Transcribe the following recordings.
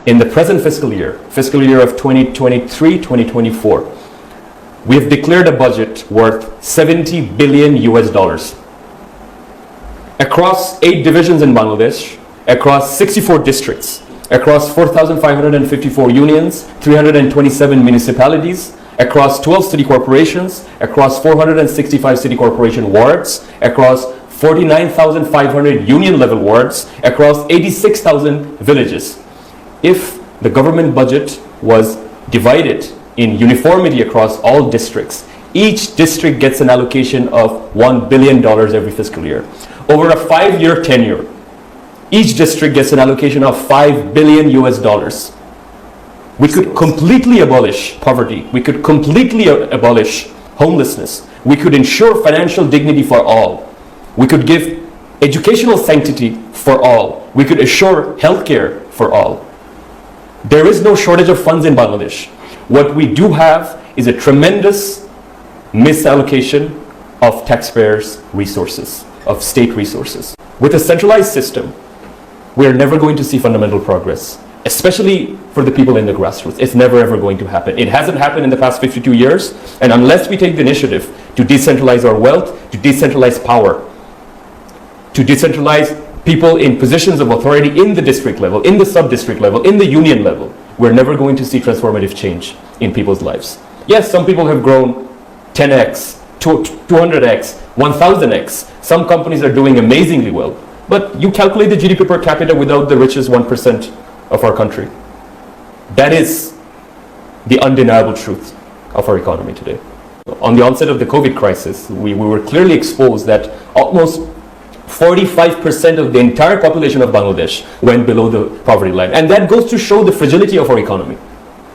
in the present fiscal year of 2023-2024, we have declared a budget worth 70 billion US dollars across 8 divisions in Bangladesh, across 64 districts, across 4,554 unions, 327 municipalities, across 12 city corporations, across 465 city corporation wards, across 49,500 union level wards, across 86,000 villages. If the government budget was divided in uniformity across all districts, each district gets an allocation of $1 billion every fiscal year. Over a 5-year tenure, each district gets an allocation of 5 billion US dollars. We could completely abolish poverty. We could completely abolish homelessness. We could ensure financial dignity for all. We could give educational sanctity for all. We could assure healthcare for all. There is no shortage of funds in Bangladesh. What we do have is a tremendous misallocation of taxpayers' resources, of state resources. With a centralized system, we are never going to see fundamental progress, especially for the people in the grassroots. It's never ever going to happen. It hasn't happened in the past 52 years, and unless we take the initiative to decentralize our wealth, to decentralize power, to decentralize people in positions of authority in the district level, in the sub-district level, in the union level, we're never going to see transformative change in people's lives. Yes, some people have grown 10x, 200x, 1000x. Some companies are doing amazingly well. But you calculate the GDP per capita without the richest 1% of our country. That is the undeniable truth of our economy today. On the onset of the COVID crisis, we were clearly exposed that almost 45% of the entire population of Bangladesh went below the poverty line. And that goes to show the fragility of our economy.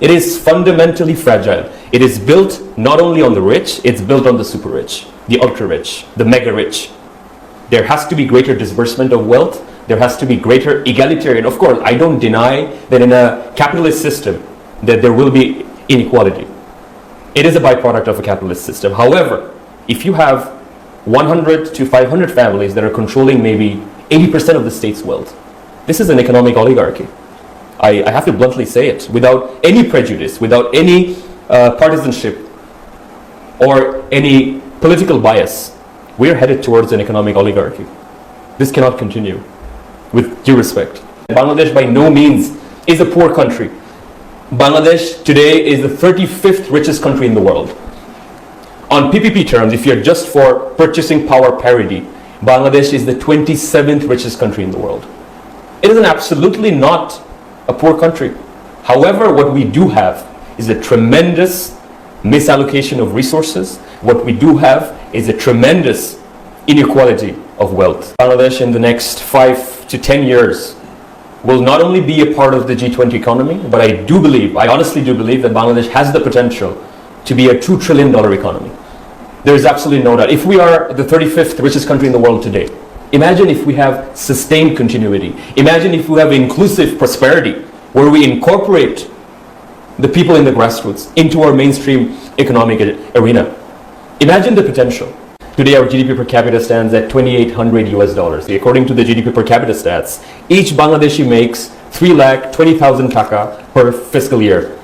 It is fundamentally fragile. It is built not only on the rich, it's built on the super rich, the ultra rich, the mega rich. There has to be greater disbursement of wealth. There has to be greater egalitarian. Of course, I don't deny that in a capitalist system that there will be inequality. It is a byproduct of a capitalist system. However, if you have 100 to 500 families that are controlling maybe 80% of the state's wealth, this is an economic oligarchy. I have to bluntly say it, without any prejudice, without any partisanship or any political bias. We are headed towards an economic oligarchy. This cannot continue, with due respect. Bangladesh by no means is a poor country. Bangladesh today is the 35th richest country in the world. On PPP terms, if you're just for purchasing power parity, Bangladesh is the 27th richest country in the world. It is absolutely not a poor country. However, what we do have is a tremendous misallocation of resources. What we do have is a tremendous inequality of wealth. Bangladesh in the next 5 to 10 years will not only be a part of the G20 economy, but I honestly do believe that Bangladesh has the potential to be a $2 trillion economy. There is absolutely no doubt. If we are the 35th richest country in the world today, imagine if we have sustained continuity. Imagine if we have inclusive prosperity, where we incorporate the people in the grassroots into our mainstream economic arena. Imagine the potential. Today our GDP per capita stands at 2,800 US dollars. According to the GDP per capita stats, each Bangladeshi makes 3,20,000 taka per fiscal year,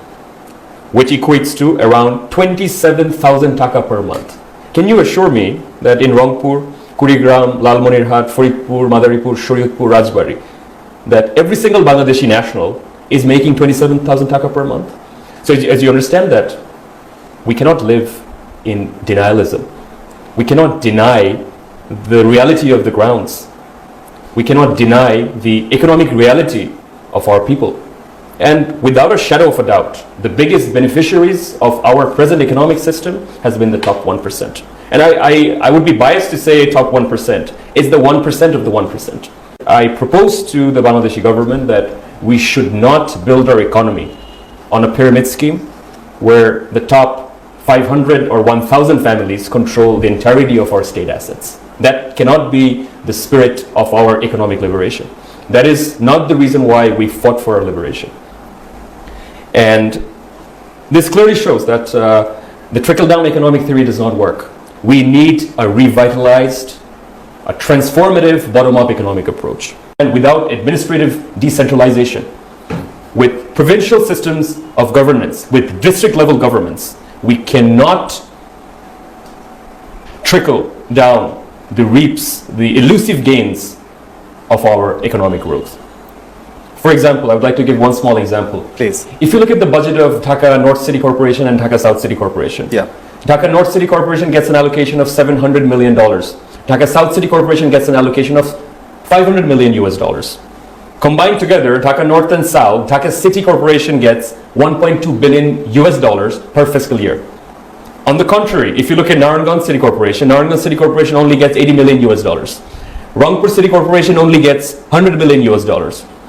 which equates to around 27,000 taka per month. Can you assure me that in Rangpur, Kurigram, Lalmonirhat, Faridpur, Madaripur, Shariatpur, Rajbari, that every single Bangladeshi national is making 27,000 taka per month? So as you understand that, we cannot live in denialism. We cannot deny the reality of the grounds. We cannot deny the economic reality of our people. And without a shadow of a doubt, the biggest beneficiaries of our present economic system has been the top 1%. And I would be biased to say top 1%. It's the 1% of the 1%. I propose to the Bangladeshi government that we should not build our economy on a pyramid scheme where the top 500 or 1,000 families control the entirety of our state assets. That cannot be the spirit of our economic liberation. That is not the reason why we fought for our liberation. And this clearly shows that the trickle-down economic theory does not work. We need a revitalized, a transformative bottom-up economic approach. And without administrative decentralization, with provincial systems of governance, with district level governments, we cannot trickle down the reaps, the elusive gains of our economic growth. For example, I would like to give one small example. Please. If you look at the budget of Dhaka North City Corporation and Dhaka South City Corporation, Dhaka North City Corporation gets an allocation of $700 million. Dhaka South City Corporation gets an allocation of $500 million US. Combined together, Dhaka North and South, Dhaka City Corporation gets $1.2 billion US per fiscal year. On the contrary, if you look at Narangam City Corporation only gets $80 million US. Rangpur City Corporation only gets $100 million US.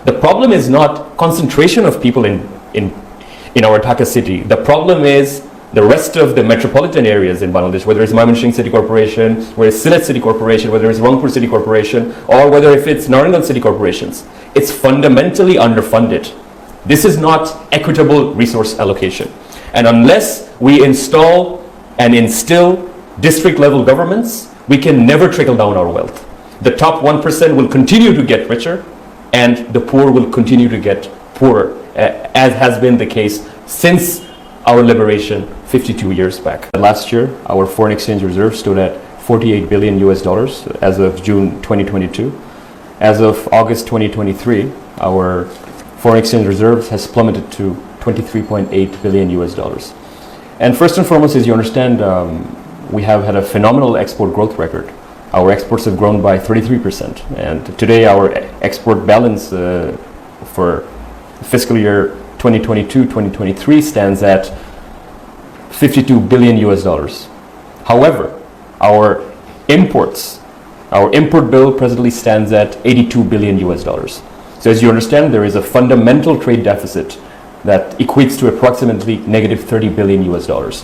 The problem is not concentration of people in our Dhaka city. The problem is the rest of the metropolitan areas in Bangladesh, whether it's Mymensingh City Corporation, whether it's Sylhet City Corporation, whether it's Rangpur City Corporation, or whether if it's Narangam City Corporations. It's fundamentally underfunded. This is not equitable resource allocation. And unless we install and instill district level governments, we can never trickle down our wealth. The top 1% will continue to get richer, and the poor will continue to get poorer, as has been the case since our liberation 52 years back. Last year, our foreign exchange reserve stood at $48 billion US as of June 2022. As of August 2023, our foreign exchange reserves has plummeted to $23.8 billion US. And first and foremost, as you understand, we have had a phenomenal export growth record. Our exports have grown by 33%, and today our export balance for fiscal year 2022-2023 stands at $52 billion US. However, our import bill presently stands at $82 billion US. So as you understand, there is a fundamental trade deficit that equates to approximately negative $30 billion US.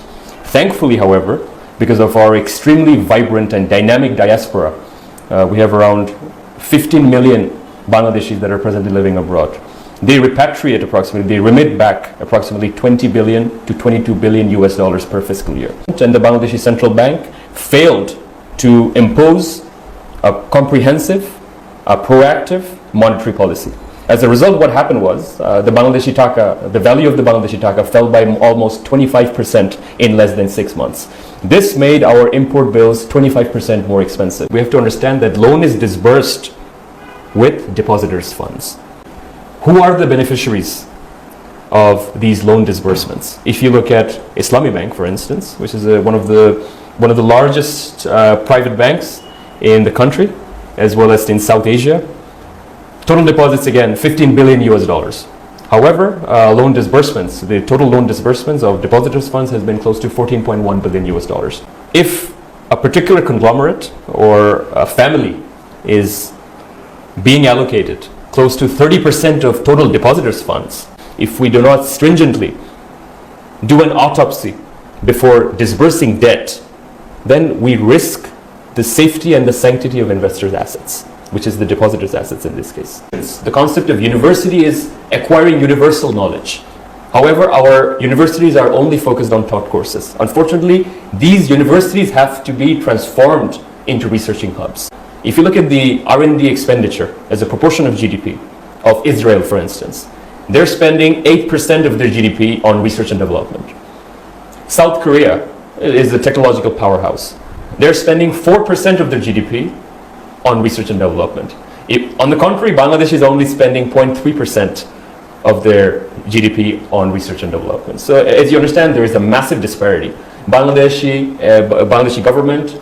Thankfully, however, because of our extremely vibrant and dynamic diaspora, we have around 15 million Bangladeshis that are presently living abroad. They repatriate they remit back approximately 20 billion to 22 billion US dollars per fiscal year. And the Bangladeshi Central Bank failed to impose a comprehensive, proactive monetary policy. As a result, what happened was the value of the Bangladeshi taka fell by almost 25% in less than 6 months. This made our import bills 25% more expensive. We have to understand that loan is disbursed with depositors' funds. Who are the beneficiaries of these loan disbursements? If you look at Islami Bank, for instance, which is one of the largest private banks in the country, as well as in South Asia, total deposits again $15 billion US. However, loan disbursements, the total loan disbursements of depositors' funds has been close to $14.1 billion US. If a particular conglomerate or a family is being allocated close to 30% of total depositors' funds, if we do not stringently do an autopsy before disbursing debt, then we risk the safety and the sanctity of investors' assets, which is the depositors' assets in this case. The concept of university is acquiring universal knowledge. However, our universities are only focused on taught courses. Unfortunately, these universities have to be transformed into researching hubs. If you look at the R&D expenditure as a proportion of GDP of Israel, for instance, they're spending 8% of their GDP on research and development. South Korea is a technological powerhouse. They're spending 4% of their GDP on research and development. On the contrary, Bangladesh is only spending 0.3% of their GDP on research and development. So as you understand, there is a massive disparity. Bangladeshi government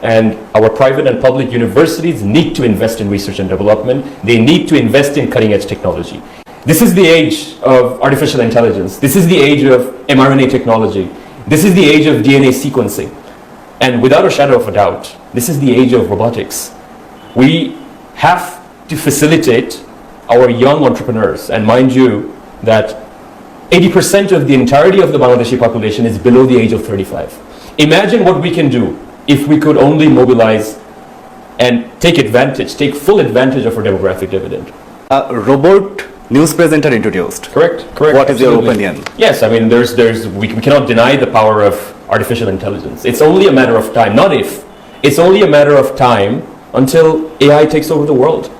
and our private and public universities need to invest in research and development. They need to invest in cutting edge technology. This is the age of artificial intelligence. This is the age of mRNA technology. This is the age of DNA sequencing. And without a shadow of a doubt, this is the age of robotics. We have to facilitate our young entrepreneurs. And mind you that 80% of the entirety of the Bangladeshi population is below the age of 35. Imagine what we can do if we could only mobilize and take full advantage of our demographic dividend. Robot news presenter introduced. Correct. What is your opinion? Yes, I mean, we cannot deny the power of artificial intelligence. It's only a matter of time, not if. It's only a matter of time until AI takes over the world.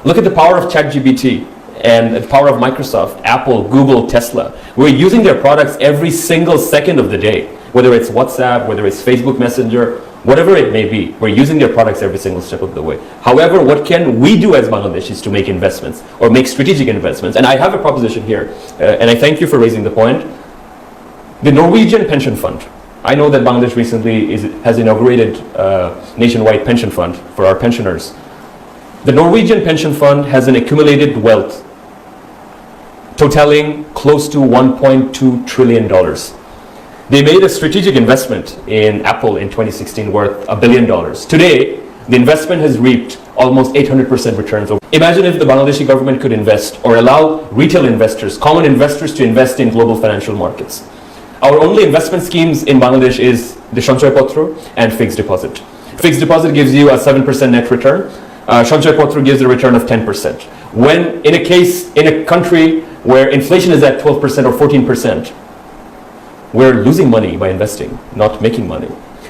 Look at the power of ChatGPT. and the power of Microsoft, Apple, Google, Tesla. We're using their products every single second of the day, whether it's WhatsApp, whether it's Facebook Messenger, whatever it may be. We're using their products every single step of the way. However, what can we do as Bangladeshis to make investments or make strategic investments? And I have a proposition here, and I thank you for raising the point. The Norwegian pension fund. I know that Bangladesh recently has inaugurated a nationwide pension fund for our pensioners. The Norwegian pension fund has an accumulated wealth totaling close to $1.2 trillion. They made a strategic investment in Apple in 2016 worth $1 billion. Today, the investment has reaped almost 800% returns. Imagine if the Bangladeshi government could invest or allow retail investors, common investors to invest in global financial markets. Our only investment schemes in Bangladesh is the Sanchoy Potro and fixed deposit. Fixed deposit gives you a 7% net return. Sanchoy Potro gives a return of 10%. When in a country where inflation is at 12% or 14%, we're losing money by investing, not making money.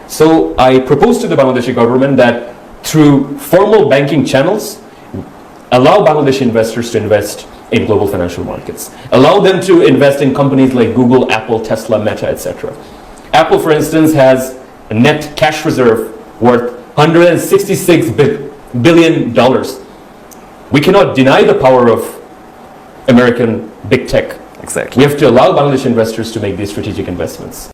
So I propose to the Bangladeshi government that through formal banking channels, allow Bangladeshi investors to invest in global financial markets. Allow them to invest in companies like Google, Apple, Tesla, Meta, etc. Apple, for instance, has a net cash reserve worth $166 billion. We cannot deny the power of American big tech. Exactly. We have to allow Bangladeshi investors to make these strategic investments.